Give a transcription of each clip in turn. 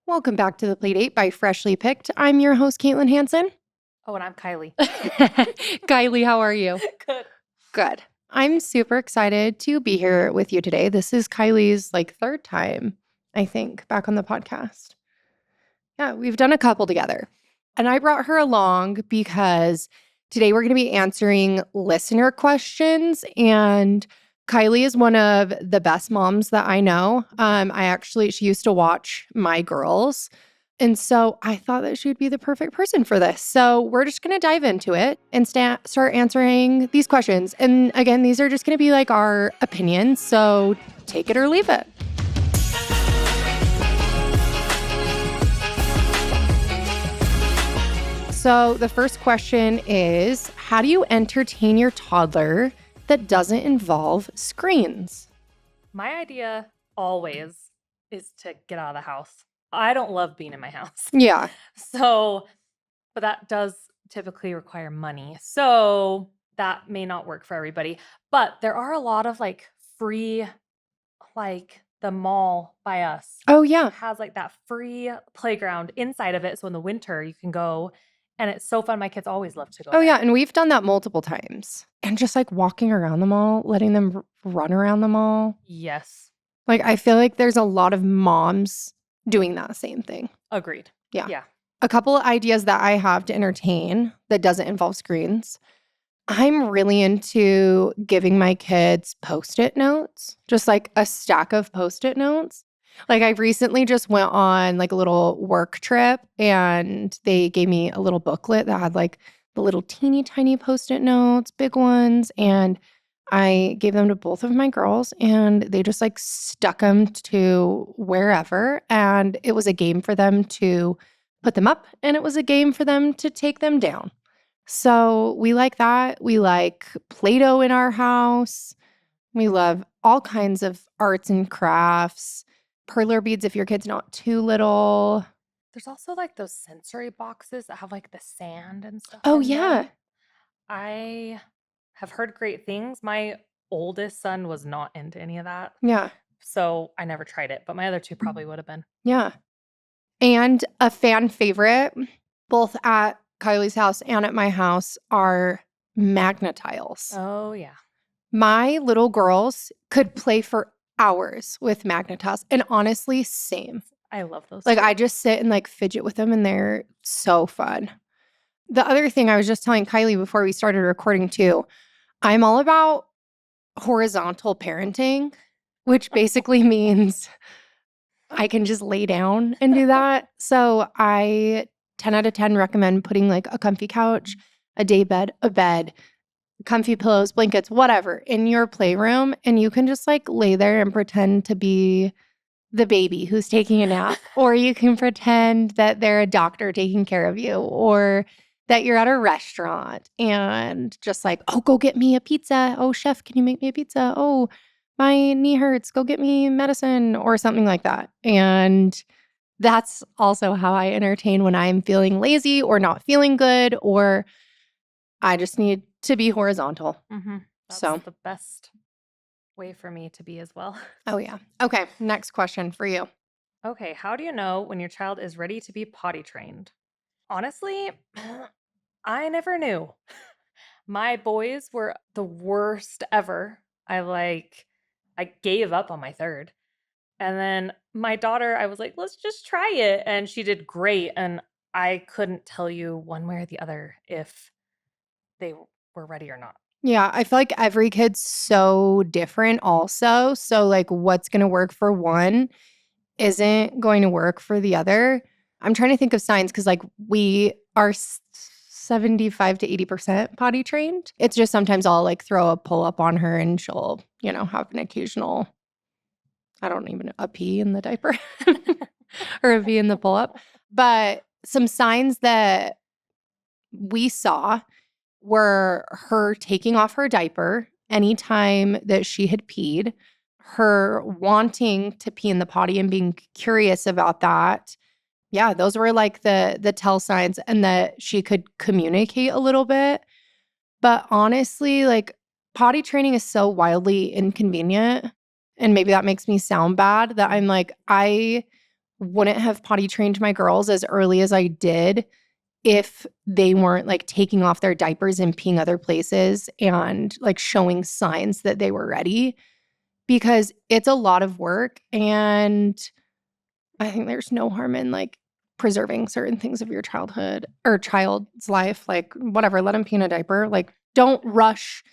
Welcome back to the Playdate by Freshly Picked. I'm your host, Kaitlin Hansen. Oh, and I'm Kylee. Kylee, how are you? Good. Good. I'm super excited to be here with you today. This is Kylie's third time, I think, back on the podcast. Yeah, we've done a couple together. And I brought her along because today we're going to be answering listener questions. And Kylee is one of the best moms that I know. She used to watch my girls. And so I thought that she would be the perfect person for this. So we're just going to dive into it and start answering these questions. And again, these are just going to be like our opinions. So take it or leave it. So the first question is, how do you entertain your toddler that doesn't involve screens? My idea always is to get out of the house. I don't love being in my house. Yeah. But that does typically require money. So that may not work for everybody. But there are a lot of free, the mall by us. Oh, yeah. Has that free playground inside of it. So in the winter you can go. And it's so fun. My kids always love to go. Oh, yeah. And we've done that multiple times. And just walking around the mall, letting them run around the mall. Yes. I feel like there's a lot of moms doing that same thing. Agreed. Yeah. A couple of ideas that I have to entertain that doesn't involve screens. I'm really into giving my kids Post-it notes, just a stack of Post-it notes. I recently just went on a little work trip and they gave me a little booklet that had the little teeny tiny Post-it notes, big ones. And I gave them to both of my girls and they just stuck them to wherever. And it was a game for them to put them up and it was a game for them to take them down. So we like that. We like Play-Doh in our house. We love all kinds of arts and crafts. Perler beads if your kid's not too little. There's also those sensory boxes that have the sand and stuff. Oh, in yeah. them. I have heard great things. My oldest son was not into any of that. Yeah. So I never tried it, but my other two probably would have been. Yeah. And a fan favorite, both at Kylie's house and at my house, are Magnetiles. Oh, yeah. My little girls could play for hours with Magnetiles. And honestly, same. I love those. I just sit and fidget with them and they're so fun. The other thing I was just telling Kylie before we started recording too, I'm all about horizontal parenting, which basically means I can just lay down and do that. So I 10 out of 10 recommend putting a comfy couch, a day bed, a bed, comfy pillows, blankets, whatever in your playroom. And you can just lay there and pretend to be the baby who's taking a nap. Or you can pretend that they're a doctor taking care of you or that you're at a restaurant and just oh, go get me a pizza. Oh, chef, can you make me a pizza? Oh, my knee hurts. Go get me medicine or something like that. And that's also how I entertain when I'm feeling lazy or not feeling good or I just need to be horizontal. Mm-hmm. That's the best way for me to be as well. Oh, yeah. Okay. Next question for you. Okay. How do you know when your child is ready to be potty trained? Honestly, I never knew. My boys were the worst ever. I gave up on my third. And then my daughter, I was like, let's just try it. And she did great. And I couldn't tell you one way or the other if they were ready or not. Yeah, I feel like every kid's so different also. So what's going to work for one isn't going to work for the other. I'm trying to think of signs because we are 75 to 80% potty trained. It's just sometimes I'll throw a pull up on her and she'll, have an occasional, a pee in the diaper or a pee in the pull up. But some signs that we saw were her taking off her diaper anytime that she had peed, her wanting to pee in the potty and being curious about that. Yeah, those were the tell signs and that she could communicate a little bit. But honestly, potty training is so wildly inconvenient. And maybe that makes me sound bad that I'm I wouldn't have potty trained my girls as early as I did if they weren't like taking off their diapers and peeing other places and like showing signs that they were ready, because it's a lot of work. And I think there's no harm in like preserving certain things of your childhood or child's life. Like, whatever, let them pee in a diaper. Like, don't rush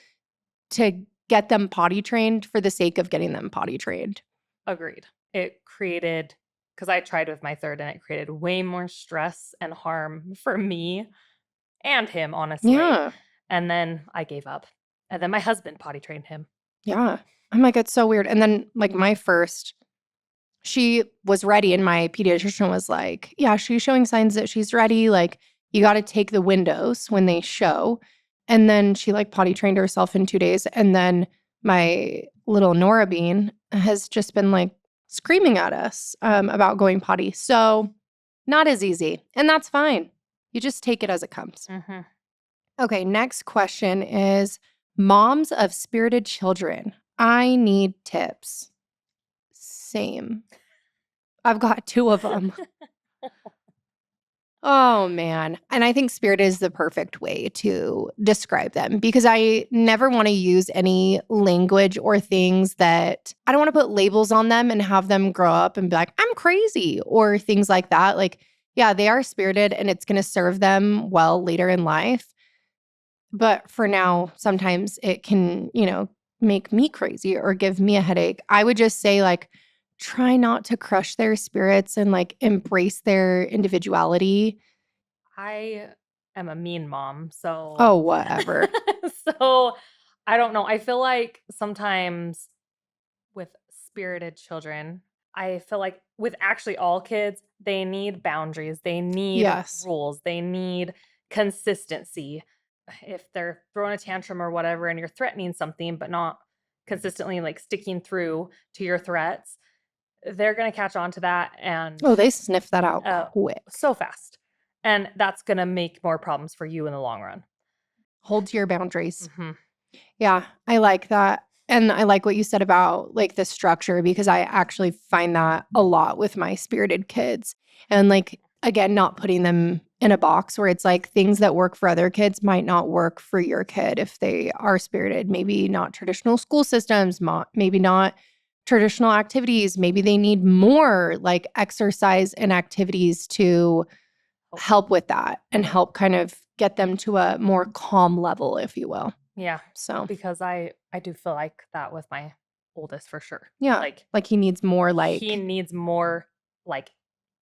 to get them potty trained for the sake of getting them potty trained. Agreed. It created, because I tried with my third and it created way more stress and harm for me and him, honestly. Yeah. And then I gave up. And then my husband potty trained him. Yeah. I'm like, it's so weird. And then like my first, she was ready and my pediatrician was like, yeah, she's showing signs that she's ready. Like, you got to take the windows when they show. And then she like potty trained herself in 2 days. And then my little Nora Bean has just been like screaming at us about going potty. So not as easy. And that's fine. You just take it as it comes. Mm-hmm. Okay, next question is moms of spirited children. I need tips. Same. I've got 2 of them. Oh, man. And I think spirit is the perfect way to describe them, because I never want to use any language or things that I don't want to put labels on them and have them grow up and be like, I'm crazy, or things like that. Like, yeah, they are spirited and it's going to serve them well later in life. But for now, sometimes it can, make me crazy or give me a headache. I would just say, like, try not to crush their spirits and like embrace their individuality. I am a mean mom, so Oh, whatever. so I don't know. I feel like sometimes with spirited children, I feel like with actually all kids, they need boundaries, they need Yes. rules, they need consistency. If they're throwing a tantrum or whatever and you're threatening something but not consistently like sticking through to your threats, they're going to catch on to that and Oh, they sniff that out quick. so fast. And that's going to make more problems for you in the long run. Hold to your boundaries. Mm-hmm. Yeah, I like that. And I like what you said about like the structure, because I actually find that a lot with my spirited kids. And like, again, not putting them in a box where it's like things that work for other kids might not work for your kid if they are spirited. Maybe not traditional school systems, maybe not traditional activities. Maybe they need more like exercise and activities to help with that and help kind of get them to a more calm level, if you will. Yeah. So, Because I do feel like that with my oldest for sure. yeah, like he needs more he needs more like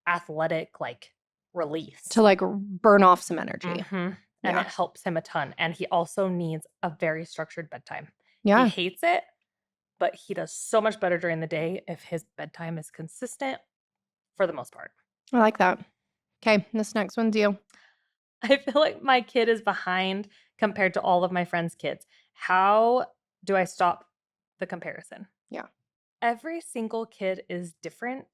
athletic like release to like burn off some energy. Mm-hmm. And Yeah. it helps him a ton. And he also needs a very structured bedtime. Yeah. He hates it, but he does so much better during the day if his bedtime is consistent for the most part. I like that. Okay, this next one's you. I feel like my kid is behind compared to all of my friends' kids. How do I stop the comparison? Yeah. Every single kid is different,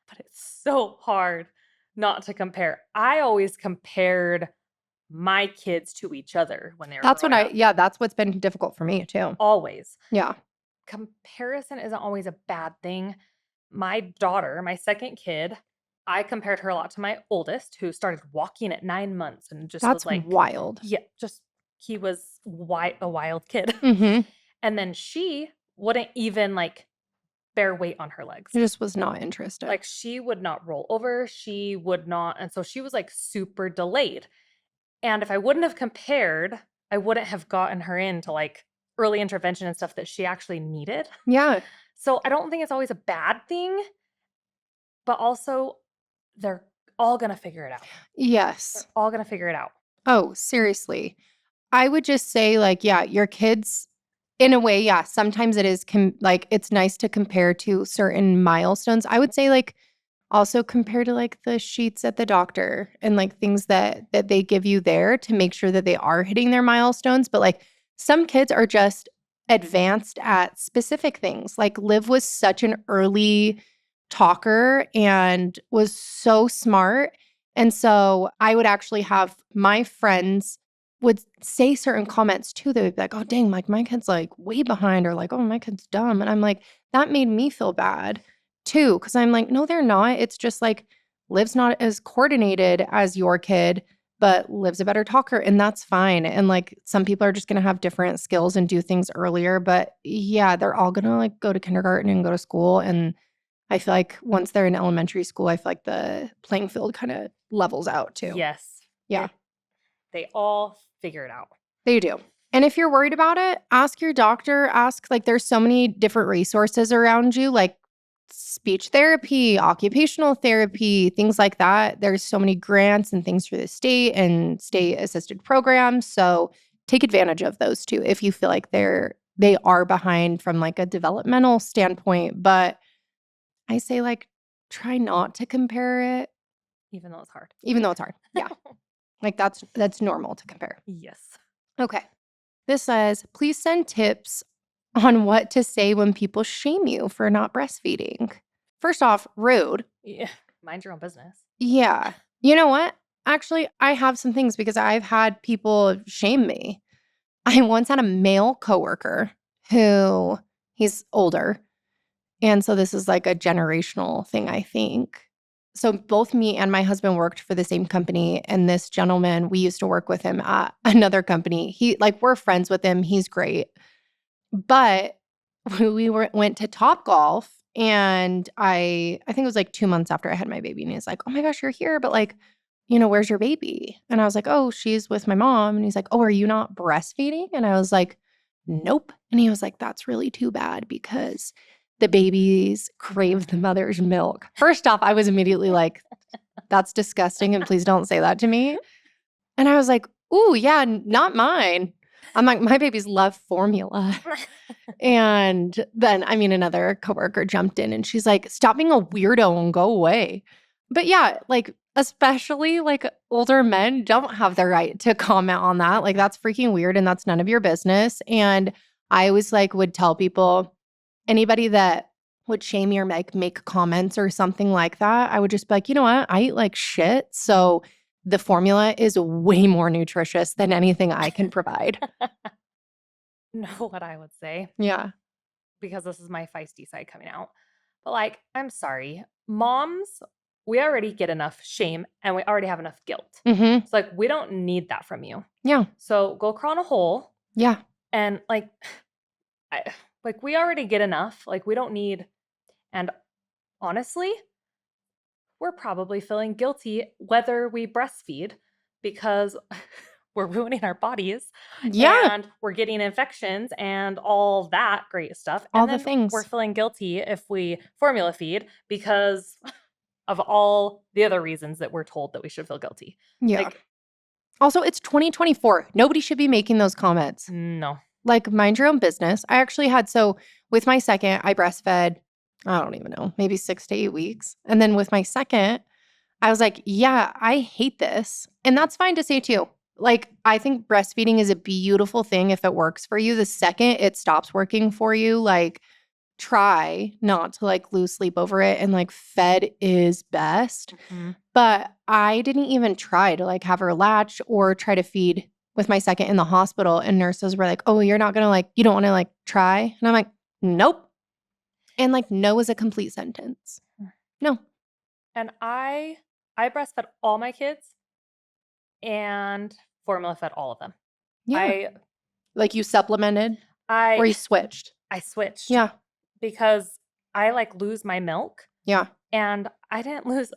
but it's so hard not to compare. I always compared my kids to each other when they were That's growing up. that's what's been difficult for me too. Always. Yeah. Comparison isn't always a bad thing. My daughter, my second kid, I compared her a lot to my oldest, who started walking at 9 months and just That's was like, wild. yeah, just he was a wild kid. Mm-hmm. And then she wouldn't even like bear weight on her legs. It just was not interested. Like she would not roll over. She would not. And so she was like super delayed. And if I wouldn't have compared, I wouldn't have gotten her into like early intervention and stuff that she actually needed. Yeah. So I don't think it's always a bad thing, but also they're all going to figure it out. Yes. They're all going to figure it out. Oh, seriously. I would just say like, yeah, your kids, in a way, yeah, sometimes it is like it's nice to compare to certain milestones. I would say like also compare to like the sheets at the doctor and like things that they give you there to make sure that they are hitting their milestones. But like some kids are just advanced at specific things. Like Liv was such an early talker and was so smart. And so I would actually have my friends would say certain comments too. They would be like, oh, dang, like my kid's like way behind, or like, oh, my kid's dumb. And I'm like, that made me feel bad. too, because I'm like, no, they're not. It's just like Liv's not as coordinated as your kid, but Liv's a better talker, and that's fine. And like some people are just going to have different skills and do things earlier. But yeah, they're all going to like go to kindergarten and go to school. And I feel like once they're in elementary school, I feel like the playing field kind of levels out too. Yes. Yeah. They all figure it out. They do. And if you're worried about it, ask your doctor. Ask, like, there's so many different resources around you, like speech therapy, occupational therapy, things like that. There's so many grants and things through the state and state assisted programs. So take advantage of those too if you feel like they are behind from like a developmental standpoint. But I say, like, try not to compare it, Even though it's hard. even though it's hard. Yeah. Like that's normal to compare. Yes. Okay. This says, please send tips on what to say when people shame you for not breastfeeding. First off, rude. Yeah. Mind your own business. Yeah. You know what? Actually, I have some things because I've had people shame me. I once had a male coworker who he's older. And so this is like a generational thing, I think. So both me and my husband worked for the same company. And this gentleman, we used to work with him at another company. We're friends with him. He's great. But we went to Topgolf, and I think it was like 2 months after I had my baby. And he's like, oh my gosh, you're here. But like, where's your baby? And I was like, oh, she's with my mom. And he's like, oh, are you not breastfeeding? And I was like, nope. And he was like, that's really too bad because the babies crave the mother's milk. First off, I was immediately like, that's disgusting. And please don't say that to me. And I was like, ooh, yeah, not mine. I'm like, my babies love formula. And then, another coworker jumped in and she's like, stop being a weirdo and go away. But yeah, like, especially like older men don't have the right to comment on that. Like, that's freaking weird and that's none of your business. And I always like would tell people, anybody that would shame me or make comments or something like that, I would just be like, you know what? I eat like shit. So the formula is way more nutritious than anything I can provide. Know what I would say, Yeah. because this is my feisty side coming out. But like, I'm sorry. Moms, we already get enough shame and we already have enough guilt. Mm-hmm. It's like, we don't need that from you. Yeah. So go crawl in a hole. Yeah. And like, we already get enough. Like, we don't need. And honestly, we're probably feeling guilty whether we breastfeed because we're ruining our bodies. Yeah. And we're getting infections and all that great stuff. All and the then things. We're feeling guilty if we formula feed because of all the other reasons that we're told that we should feel guilty. Yeah. Like, also, it's 2024. Nobody should be making those comments. no. Like, mind your own business. I actually had, so with my second, I breastfed, I don't even know, maybe 6 to 8 weeks. And then with my second, I was like, yeah, I hate this. And that's fine to say too. Like, I think breastfeeding is a beautiful thing if it works for you. The second it stops working for you, like, try not to like lose sleep over it. And like, fed is best. Mm-hmm. But I didn't even try to like have her latch or try to feed with my second in the hospital. And nurses were like, oh, you're not going to like, you don't want to like try? And I'm like, nope. And like, no is a complete sentence. No. And I breastfed all my kids and formula fed all of them. Yeah. Like, you supplemented or you switched? I switched. Yeah. Because I like lose my milk. Yeah. And I didn't lose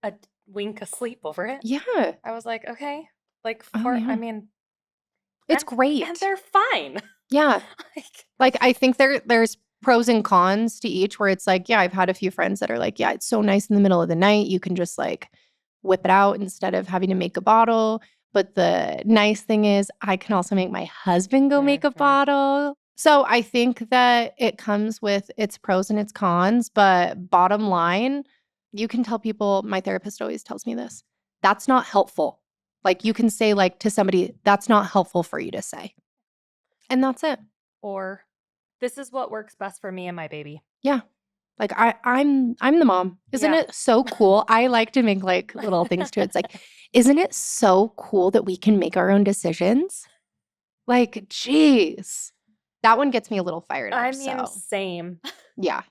a wink of sleep over it. Yeah. I was like, okay. Like, it's great. And they're fine. Yeah. Like, I think there's pros and cons to each where it's like, yeah, I've had a few friends that are like, yeah, it's so nice in the middle of the night. You can just like whip it out instead of having to make a bottle. But the nice thing is I can also make my husband go make a bottle. So I think that it comes with its pros and its cons. But bottom line, you can tell people, my therapist always tells me this, that's not helpful. Like, you can say like to somebody, that's not helpful for you to say. And that's it. Or this is what works best for me and my baby. Yeah. Like, I'm the mom. Isn't it so cool? I like to make like little things to it. It's like, isn't it so cool that we can make our own decisions? Like, geez. That one gets me a little fired up. Same. Yeah.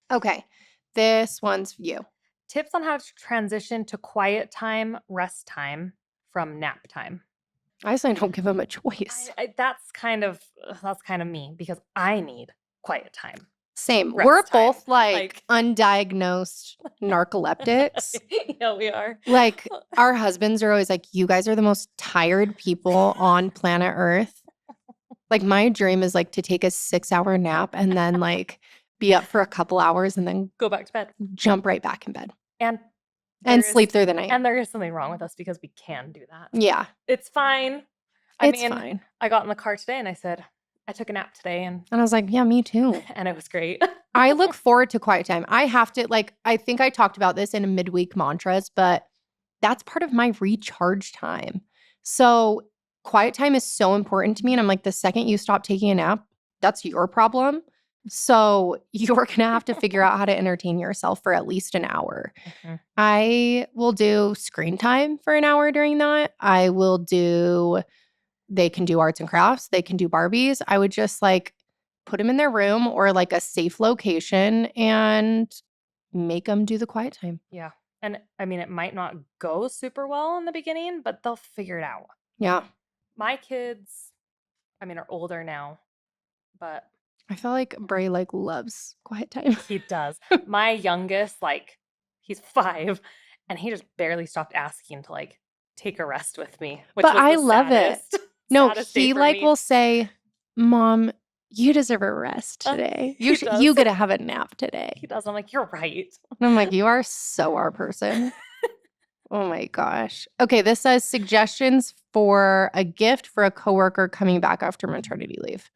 Okay. This one's for you. Tips on how to transition to quiet time, rest time from nap time. I say don't give them a choice. That's kind of me because I need quiet time. Same. Rest We're time. both like undiagnosed narcoleptics. Yeah, we are. Like our husbands are always like, you guys are the most tired people on planet Earth. Like my dream is like to take a 6-hour nap and then like be up for a couple hours and then go back to bed, jump right back in bed and sleep through the night. And there is something wrong with us because we can do that. Yeah. It's fine. It's fine. I got in the car today and I said, I took a nap today. And I was like, yeah, me too. And it was great. I look forward to quiet time. I have to, like, I think I talked about this in a midweek mantras, but that's part of my recharge time. So quiet time is so important to me. And I'm like, the second you stop taking a nap, that's your problem. So you're going to have to figure out how to entertain yourself for at least an hour. Mm-hmm. I will do screen time for an hour during that. They can do arts and crafts. They can do Barbies. I would just like put them in their room or like a safe location and make them do the quiet time. Yeah. And I mean, it might not go super well in the beginning, but they'll figure it out. Yeah. My kids, I mean, are older now, but I feel like Bray like loves quiet time. He does. My youngest, like, he's 5 and he just barely stopped asking to like take a rest with me. But I love it. No, he like will say, Mom, you deserve a rest today. You get to have a nap today. He does. I'm like, you're right. And I'm like, you are so our person. Oh my gosh. Okay, this says suggestions for a gift for a coworker coming back after maternity leave.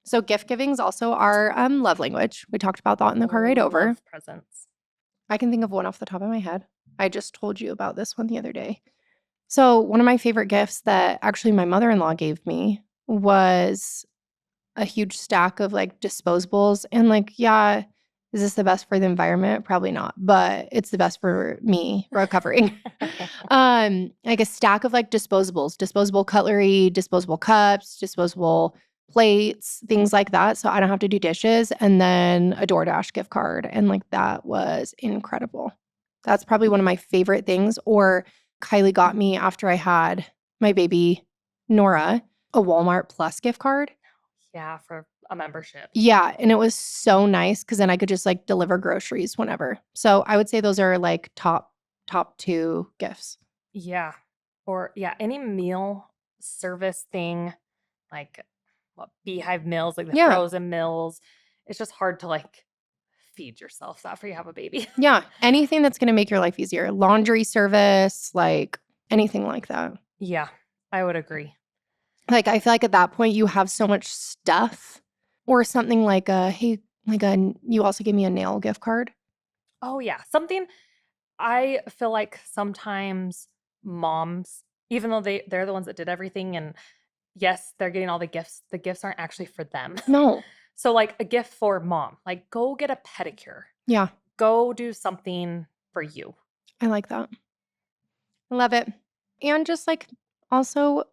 So gift giving is also our love language. We talked about that in the car ride over. Love presents. I can think of one off the top of my head. I just told you about this one the other day. So one of my favorite gifts that actually my mother-in-law gave me was a huge stack of like disposables. And like, yeah, is this the best for the environment? Probably not, but it's the best for me recovering. Like a stack of like disposables, disposable cutlery, disposable cups, disposable plates, things like that. So I don't have to do dishes. And then a DoorDash gift card. And like that was incredible. That's probably one of my favorite things. Or Kylie got me after I had my baby, Nora, a Walmart Plus gift card. Yeah, for a membership. Yeah, and it was so nice because then I could just like deliver groceries whenever. So I would say those are like top 2 gifts. Yeah. Or yeah, any meal service thing, like what Beehive meals, like the frozen meals. It's just hard to like feed yourself after you have a baby. Yeah, anything that's going to make your life easier. Laundry service, like anything like that. Yeah, I would agree. Like I feel like at that point you have so much stuff, or something like you also gave me a nail gift card. Oh yeah, something. I feel like sometimes moms, even though they're the ones that did everything, and yes, they're getting all the gifts aren't actually for them. No. So like a gift for mom, like go get a pedicure. Yeah. Go do something for you. I like that. I love it. And just like also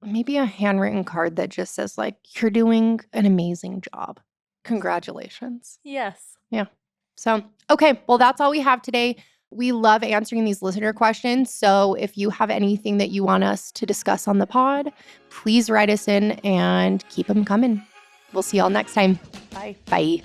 maybe a handwritten card that just says like, you're doing an amazing job. Congratulations. Yes. Yeah. So, okay. Well, that's all we have today. We love answering these listener questions. So if you have anything that you want us to discuss on the pod, please write us in and keep them coming. We'll see y'all next time. Bye. Bye.